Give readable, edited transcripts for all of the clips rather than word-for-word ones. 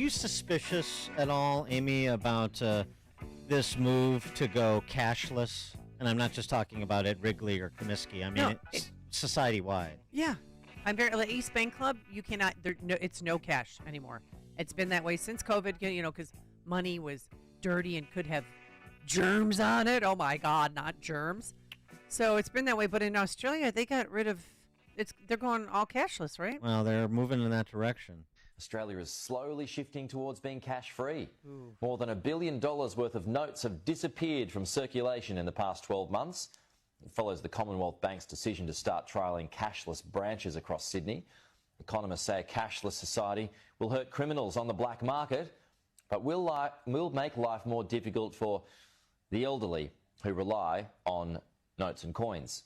Are you suspicious at all, Amy, about this move to go cashless? And I'm not just talking about at Wrigley or Comiskey. I mean, it's society-wide. Yeah. I'm very like East Bank Club. You cannot. It's no cash anymore. It's been that way since COVID. Because money was dirty and could have germs on it. Oh my God, not germs. So it's been that way. But in Australia, they got rid of it's. They're going all cashless, right? Well, they're moving in that direction. Australia is slowly shifting towards being cash-free. More than $1 billion worth of notes have disappeared from circulation in the past 12 months. It follows the Commonwealth Bank's decision to start trialling cashless branches across Sydney. Economists say a cashless society will hurt criminals on the black market, but will make life more difficult for the elderly who rely on notes and coins.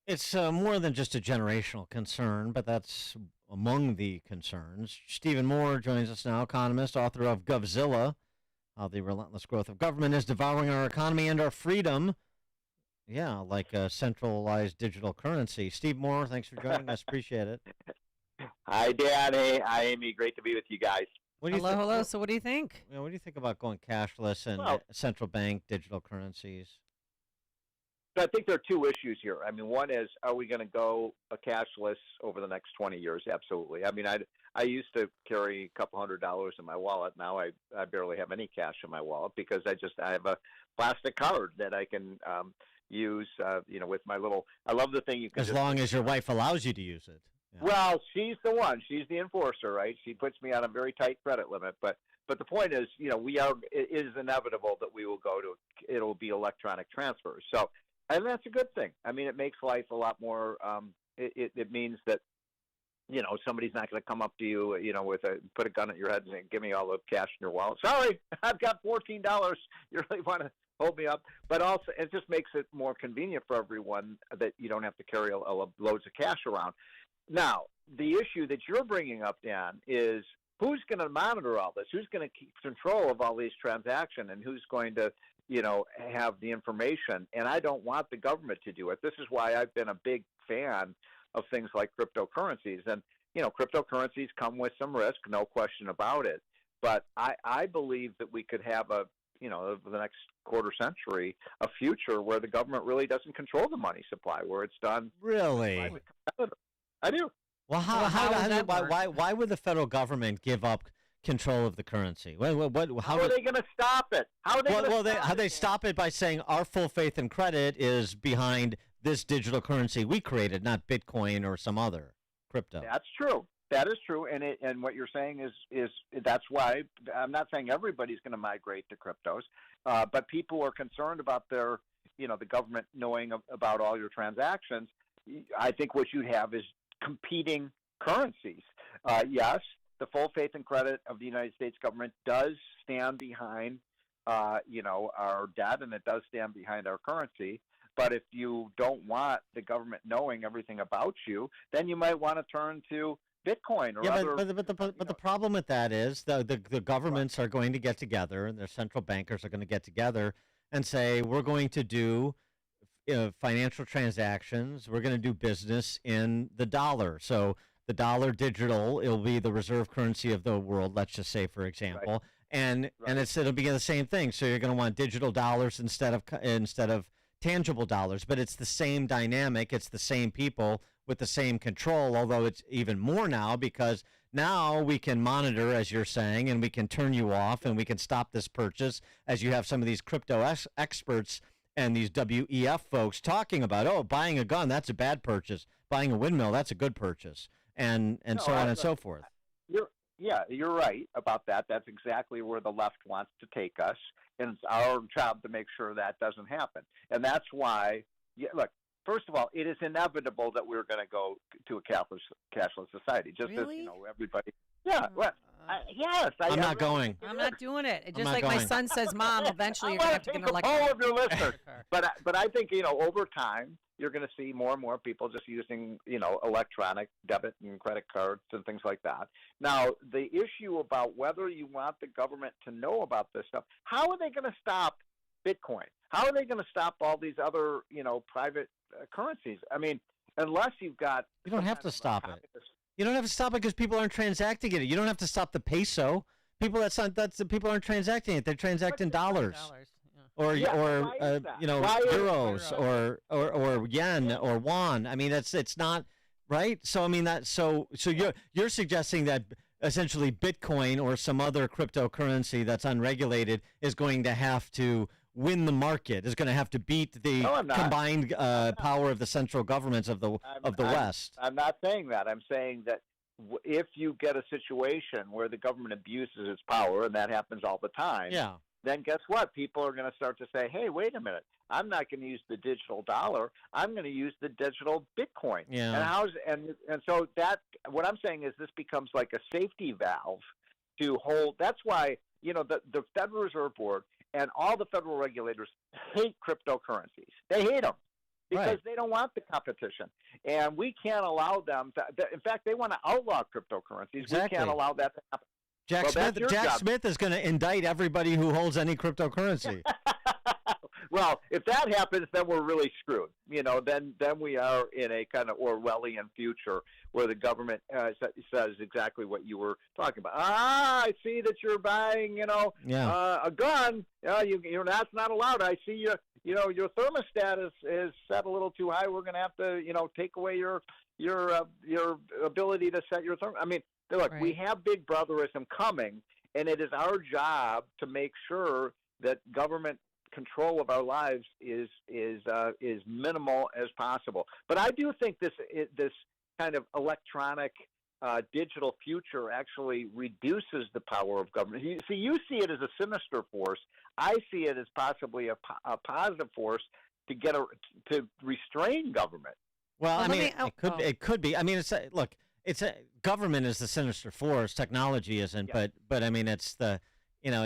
It's more than just a generational concern, but that's among the concerns. Stephen Moore joins us now, economist, author of Govzilla, How the Relentless Growth of Government is Devouring Our Economy and Our Freedom. Yeah, like a centralized digital currency. Steve Moore, thanks for joining us. Appreciate it. Hi, Dan. Hey, hi, Amy. Great to be with you guys. Hello. So what do you think? What do you think about going cashless and central bank digital currencies? So I think there are two issues here. I mean, one is, are we going to go cashless over the next 20 years? Absolutely. I mean, I used to carry a couple $100 in my wallet. Now I barely have any cash in my wallet because I have a plastic card that I can use, with my little. I love the thing you can. As long as your wife allows you to use it. Yeah. Well, she's the one. She's the enforcer, right? She puts me on a very tight credit limit, but the point is, it is inevitable that we will go to. It'll be electronic transfers. So. And that's a good thing. I mean, it makes life a lot more. It means that, somebody's not going to come up to you, put a gun at your head and say, "Give me all the cash in your wallet." Sorry, I've got $14. You really want to hold me up? But also, it just makes it more convenient for everyone that you don't have to carry loads of cash around. Now, the issue that you're bringing up, Dan, is who's going to monitor all this? Who's going to keep control of all these transactions, and who's going to have the information, and I don't want the government to do it. This is why I've been a big fan of things like cryptocurrencies. And, cryptocurrencies come with some risk, no question about it. But I believe that we could have over the next quarter century, a future where the government really doesn't control the money supply, where it's done. Really? I do. Well, why would the federal government give up control of the currency? How are they going to stop it? How they stop it by saying our full faith and credit is behind this digital currency we created, not Bitcoin or some other crypto. That's true. That is true, and what you're saying is that's why I'm not saying everybody's going to migrate to cryptos, but people are concerned about the government knowing about all your transactions. I think what you have is competing currencies. Yes. The full faith and credit of the United States government does stand behind, our debt, and it does stand behind our currency. But if you don't want the government knowing everything about you, then you might want to turn to Bitcoin or other. But the problem with that is the governments are going to get together, and their central bankers are going to get together and say, we're going to do financial transactions. We're going to do business in the dollar. So the dollar digital, it'll be the reserve currency of the world, let's just say, for example. Right. And it'll be the same thing. So you're going to want digital dollars instead of tangible dollars. But it's the same dynamic. It's the same people with the same control, although it's even more now because now we can monitor, as you're saying, and we can turn you off and we can stop this purchase, as you have some of these crypto experts and these WEF folks talking about, buying a gun, that's a bad purchase. Buying a windmill, that's a good purchase. And so on and so forth. You're right about that. That's exactly where the left wants to take us, and it's our job to make sure that doesn't happen. And that's why, look, first of all, it is inevitable that we're going to go to a cashless society. Just really? As everybody. Yeah. Well, yes. I'm not going. I'm not doing it. Just like my son says, Mom, eventually you're going to have to get an electric car. All of your listeners. But I think over time, you're going to see more and more people just using, electronic debit and credit cards and things like that. Now, the issue about whether you want the government to know about this stuff, how are they going to stop Bitcoin? How are they going to stop all these other, private currencies? I mean, unless you've got... You don't have to stop it. You don't have to stop it because people aren't transacting it. You don't have to stop the peso. People the people aren't transacting it. They're transacting dollars. Or euros or yen or won. I mean, it's not right. So I mean you're suggesting that essentially Bitcoin or some other cryptocurrency that's unregulated is going to have to win the market, is going to have to beat the combined power of the central governments of the West. I'm not saying that. I'm saying that if you get a situation where the government abuses its power, and that happens all the time, then guess what? People are going to start to say, hey, wait a minute. I'm not going to use the digital dollar. I'm going to use the digital Bitcoin. Yeah. And so that what I'm saying is this becomes like a safety valve to hold. That's why, the Federal Reserve Board and all the federal regulators hate cryptocurrencies. They hate them because they don't want the competition. And we can't allow them to. In fact, they want to outlaw cryptocurrencies. Exactly. We can't allow that to happen. Jack Smith is going to indict everybody who holds any cryptocurrency. Well, if that happens, then we're really screwed. Then we are in a kind of Orwellian future where the government says exactly what you were talking about. I see that you're buying, a gun. That's not allowed. I see your thermostat is set a little too high. We're going to have to, take away your ability to set your thermostat. I mean, look, we have big brotherism coming, and it is our job to make sure that government control of our lives is minimal as possible. But I do think this kind of electronic digital future actually reduces the power of government. You see it as a sinister force. I see it as possibly a positive force to restrain government. Well, it could be. I mean, government is the sinister force. Technology isn't, but I mean, it's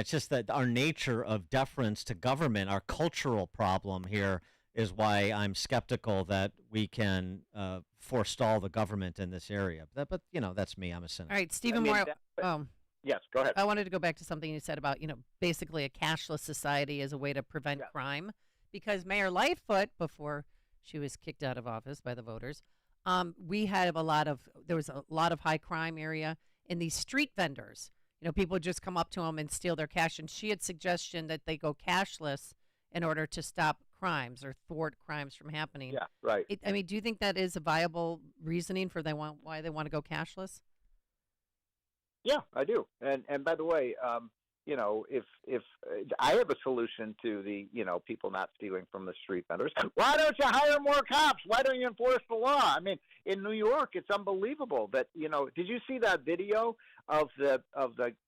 just that our nature of deference to government, our cultural problem here is why I'm skeptical that we can forestall the government in this area. But that's me. I'm a cynic. All right, Stephen Moore. Yes, go ahead. I wanted to go back to something you said about, basically a cashless society as a way to prevent crime, because Mayor Lightfoot, before she was kicked out of office by the voters, there was a lot of high crime area in these street vendors. People would just come up to them and steal their cash, and she had suggestion that they go cashless in order to stop crimes or thwart crimes from happening. Yeah, right. Do you think that is a viable reasoning for why they want to go cashless? Yeah, I do. And by the way, if I have a solution to the people not stealing from the street vendors, why don't you hire more cops? Why don't you enforce the law? I mean, in New York, it's unbelievable that Did you see that video of the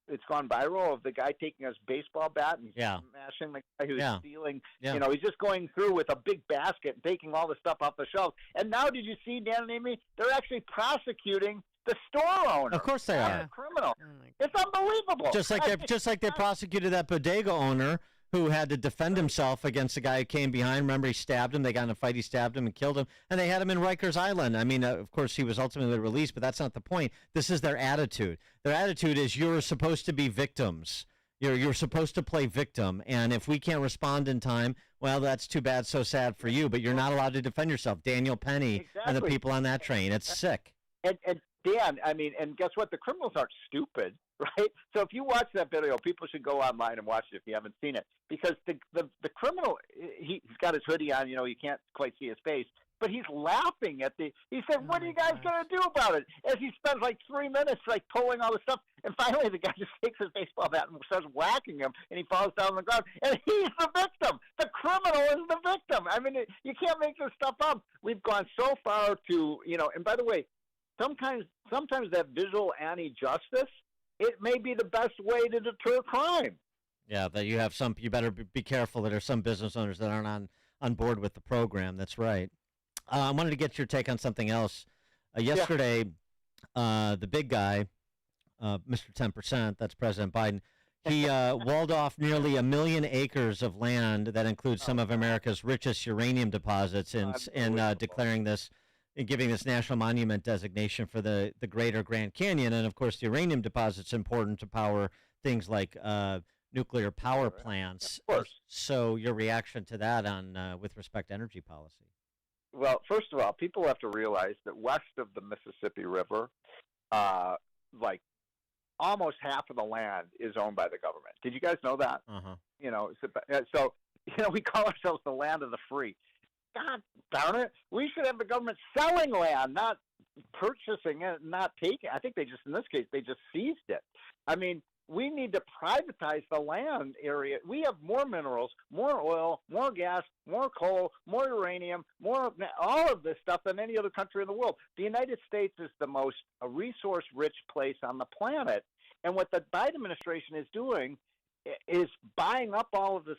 it's gone viral of the guy taking his baseball bat and smashing the guy who's stealing? Yeah. He's just going through with a big basket and taking all the stuff off the shelf. And now, did you see, Dan and Amy? They're actually prosecuting the store owner. Of course they are. A criminal. It's unbelievable. Just like they prosecuted that bodega owner who had to defend himself against the guy who came behind. Remember, he stabbed him. They got in a fight. He stabbed him and killed him. And they had him in Rikers Island. I mean, of course, he was ultimately released, but that's not the point. This is their attitude. Their attitude is you're supposed to be victims. You're supposed to play victim. And if we can't respond in time, well, that's too bad, so sad for you. But you're not allowed to defend yourself. Daniel Penny and the people on that train. It's sick. And Dan, and guess what? The criminals aren't stupid, right? So if you watch that video, people should go online and watch it if you haven't seen it, because the criminal, he's got his hoodie on, you can't quite see his face, but he's laughing at he said, what are you guys going to do about it? As he spends like 3 minutes pulling all the stuff, and finally the guy just takes his baseball bat and starts whacking him, and he falls down on the ground, and he's the victim. The criminal is the victim. I mean, you can't make this stuff up. We've gone so far to, and by the way, Sometimes that visual anti-justice, it may be the best way to deter crime. Yeah, that you have you better be careful that there are some business owners that aren't on board with the program. That's right. I wanted to get your take on something else. Yesterday, the big guy, Mr. 10%, that's President Biden, he walled off nearly 1 million acres of land that includes some of America's richest uranium deposits in declaring this, and giving this national monument designation for the greater Grand Canyon. And, of course, the uranium deposit's important to power things like nuclear power plants. Of course. So your reaction to that with respect to energy policy? Well, first of all, people have to realize that west of the Mississippi River like almost half of the land is owned by the government. Did you guys know that? Uh-huh. So we call ourselves the land of the free. God darn it! We should have the government selling land, not purchasing it, not taking. I think in this case, they just seized it. I mean, we need to privatize the land area. We have more minerals, more oil, more gas, more coal, more uranium, all of this stuff than any other country in the world. The United States is the most resource-rich place on the planet, and what the Biden administration is doing is buying up all of this.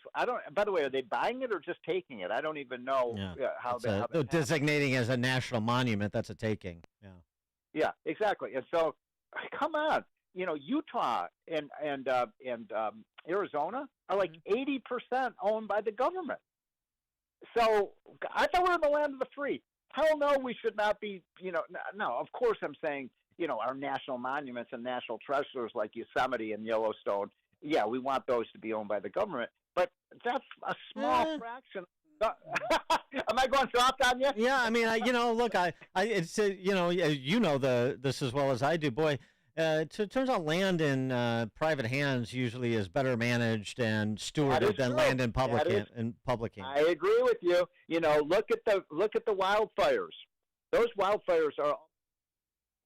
By the way, are they buying it or just taking it? I don't even know how they have it. Designating as a national monument, that's a taking. Yeah. Yeah, exactly. And so, come on. Utah and Arizona are like 80% owned by the government. So I thought we were in the land of the free. Hell no, we should not be. No. Of course, I'm saying our national monuments and national treasures like Yosemite and Yellowstone. Yeah, we want those to be owned by the government, but that's a small fraction. Am I going soft on you? Yeah, I mean, look, it's this as well as I do, boy. It turns out land in private hands usually is better managed and stewarded than land in public hands. I agree with you. Look at the wildfires. Those wildfires are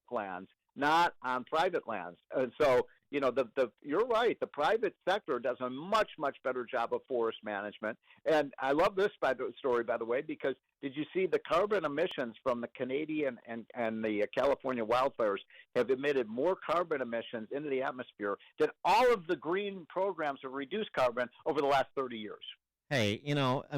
lands, not on private lands, and so. You're right. The private sector does a much, much better job of forest management. And I love this story, by the way, because did you see the carbon emissions from the Canadian and the California wildfires have emitted more carbon emissions into the atmosphere than all of the green programs have reduced carbon over the last 30 years. Hey,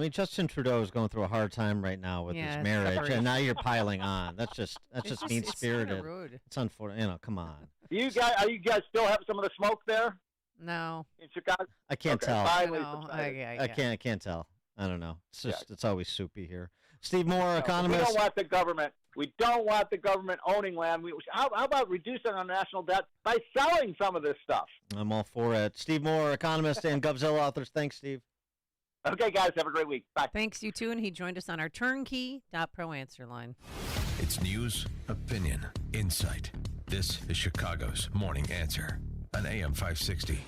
Justin Trudeau is going through a hard time right now with his marriage, and now you're piling on. That's just mean-spirited. It's unfortunate. Come on. Are you guys still have some of the smoke there? No. In Chicago? I can't tell. I can't tell. I don't know. It's just it's always soupy here. Steve Moore, economist. We don't want the government. We don't want the government owning land. How about reducing our national debt by selling some of this stuff? I'm all for it. Steve Moore, economist and Govzilla authors. Thanks, Steve. Okay, guys, have a great week. Bye. Thanks, you too. And he joined us on our turnkey.pro answer line. It's news, opinion, insight. This is Chicago's Morning Answer on AM 560.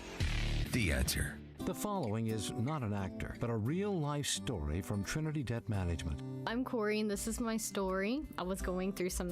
The Answer. The following is not an actor, but a real-life story from Trinity Debt Management. I'm Corey, and this is my story. I was going through some